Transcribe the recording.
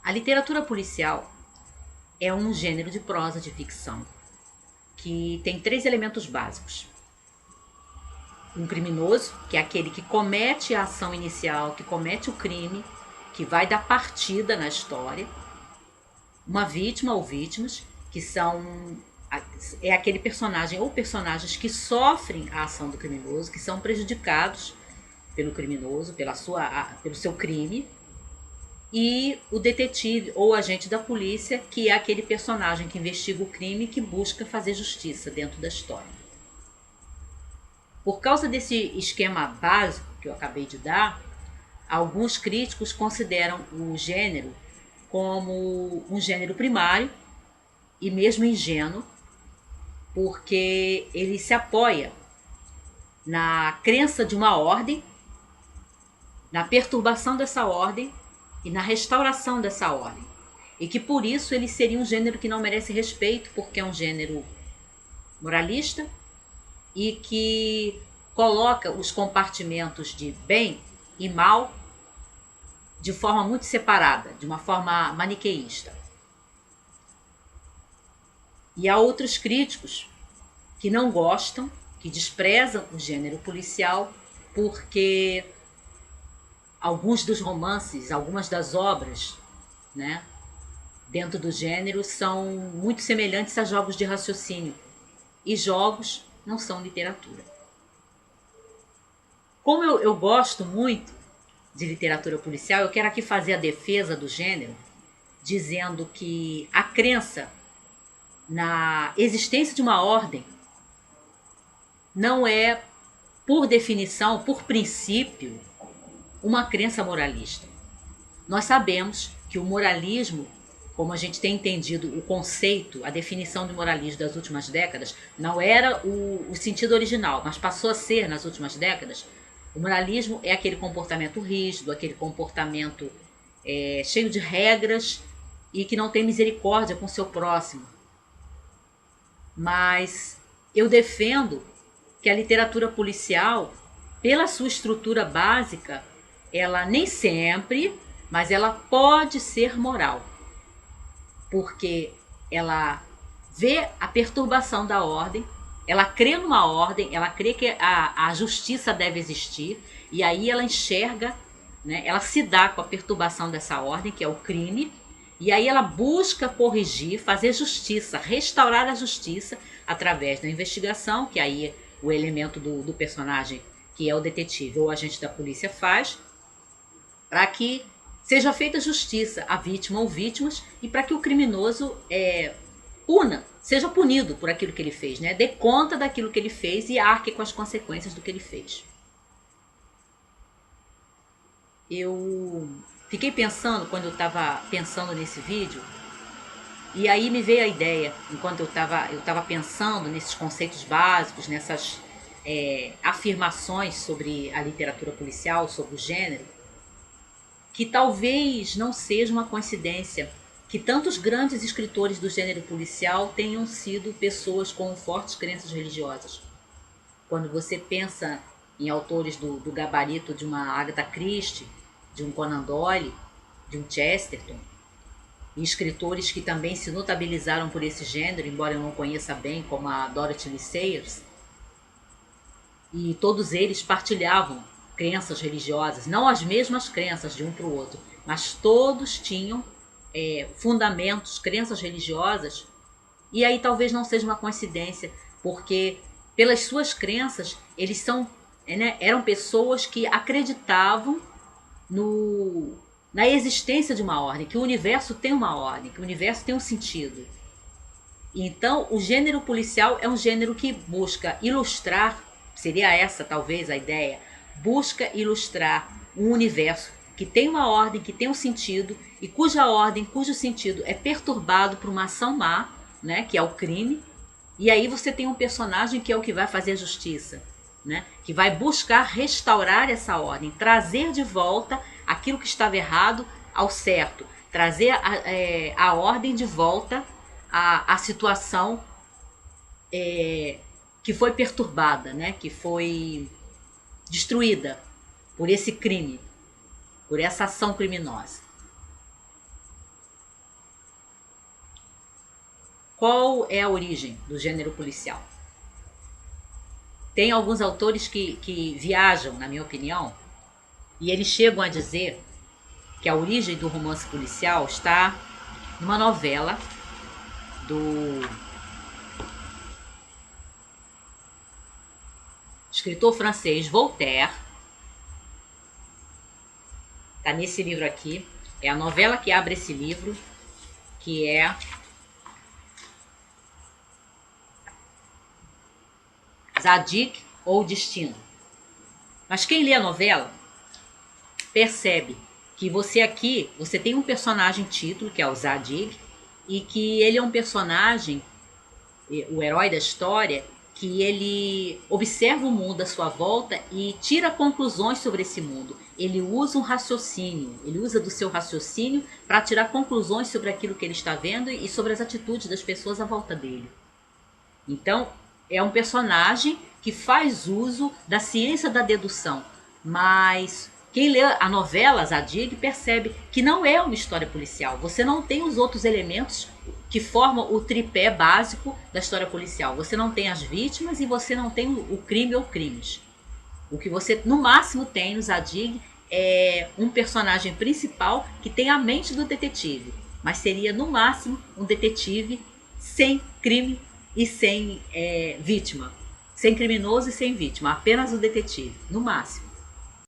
A literatura policial é um gênero de prosa de ficção que tem três elementos básicos. Um criminoso, que é aquele que comete a ação inicial, que comete o crime, que vai dar partida na história. Uma vítima ou vítimas, que é aquele personagem ou personagens que sofrem a ação do criminoso, que são prejudicados pelo criminoso, pelo seu crime. E o detetive ou agente da polícia, que é aquele personagem que investiga o crime e que busca fazer justiça dentro da história. Por causa desse esquema básico que eu acabei de dar, alguns críticos consideram o gênero como um gênero primário e mesmo ingênuo, porque ele se apoia na crença de uma ordem, na perturbação dessa ordem e na restauração dessa ordem. E que por isso ele seria um gênero que não merece respeito, porque é um gênero moralista e que coloca os compartimentos de bem e mal de forma muito separada, de uma forma maniqueísta. E há outros críticos que não gostam, que desprezam o gênero policial, porque alguns dos romances, algumas das obras, né, dentro do gênero são muito semelhantes a jogos de raciocínio. E jogos não são literatura. Como eu gosto muito de literatura policial, eu quero aqui fazer a defesa do gênero, dizendo que a crença na existência de uma ordem não é, por definição, por princípio, uma crença moralista. Nós sabemos que o moralismo, como a gente tem entendido o conceito, a definição de moralismo das últimas décadas, não era o sentido original, mas passou a ser nas últimas décadas. O moralismo é aquele comportamento rígido, aquele comportamento cheio de regras e que não tem misericórdia com o seu próximo. Mas eu defendo que a literatura policial, pela sua estrutura básica, ela nem sempre, mas ela pode ser moral, porque ela vê a perturbação da ordem, ela crê numa ordem, ela crê que a justiça deve existir, e aí ela enxerga, né, ela se dá com a perturbação dessa ordem, que é o crime, e aí ela busca corrigir, fazer justiça, restaurar a justiça através da investigação, que aí o elemento do personagem, que é o detetive ou o agente da polícia, faz, para que seja feita justiça à vítima ou vítimas e para que o criminoso seja punido por aquilo que ele fez, né? Dê conta daquilo que ele fez e arque com as consequências do que ele fez. Eu fiquei pensando quando eu estava pensando nesse vídeo, e aí me veio a ideia, enquanto eu estava pensando nesses conceitos básicos, nessas afirmações sobre a literatura policial, sobre o gênero, que talvez não seja uma coincidência que tantos grandes escritores do gênero policial tenham sido pessoas com fortes crenças religiosas. Quando você pensa em autores do gabarito de uma Agatha Christie, de um Conan Doyle, de um Chesterton, e escritores que também se notabilizaram por esse gênero, embora eu não conheça bem, como a Dorothy Lee Sayers, e todos eles partilhavam crenças religiosas, não as mesmas crenças de um para o outro, mas todos tinham fundamentos, crenças religiosas, e aí talvez não seja uma coincidência, porque pelas suas crenças eram pessoas que acreditavam na existência de uma ordem, que o universo tem uma ordem, que o universo tem um sentido. Então, o gênero policial é um gênero que busca ilustrar, seria essa talvez a ideia, busca ilustrar um universo que tem uma ordem, que tem um sentido, e cuja ordem, cujo sentido é perturbado por uma ação má, né, que é o crime, e aí você tem um personagem que é o que vai fazer a justiça, né, que vai buscar restaurar essa ordem, trazer de volta aquilo que estava errado ao certo, trazer a ordem de volta à situação que foi perturbada, né, que foi destruída por esse crime, por essa ação criminosa. qual é a origem do gênero policial? Tem alguns autores que viajam, na minha opinião, e eles chegam a dizer que a origem do romance policial está numa novela do escritor francês Voltaire. Está nesse livro aqui. É a novela que abre esse livro, que é Zadig ou Destino. Mas quem lê a novela percebe que você tem um personagem título, que é o Zadig, e que ele é um personagem, o herói da história, que ele observa o mundo à sua volta e tira conclusões sobre esse mundo. Ele usa um raciocínio, ele usa do seu raciocínio para tirar conclusões sobre aquilo que ele está vendo e sobre as atitudes das pessoas à volta dele. Então, é um personagem que faz uso da ciência da dedução, mas quem lê a novela Zadig percebe que não é uma história policial. Você não tem os outros elementos que formam o tripé básico da história policial. Você não tem as vítimas e você não tem o crime ou crimes. O que você no máximo tem no Zadig é um personagem principal que tem a mente do detetive, mas seria no máximo um detetive sem crime e sem vítima, sem criminoso e sem vítima, apenas o detetive, no máximo.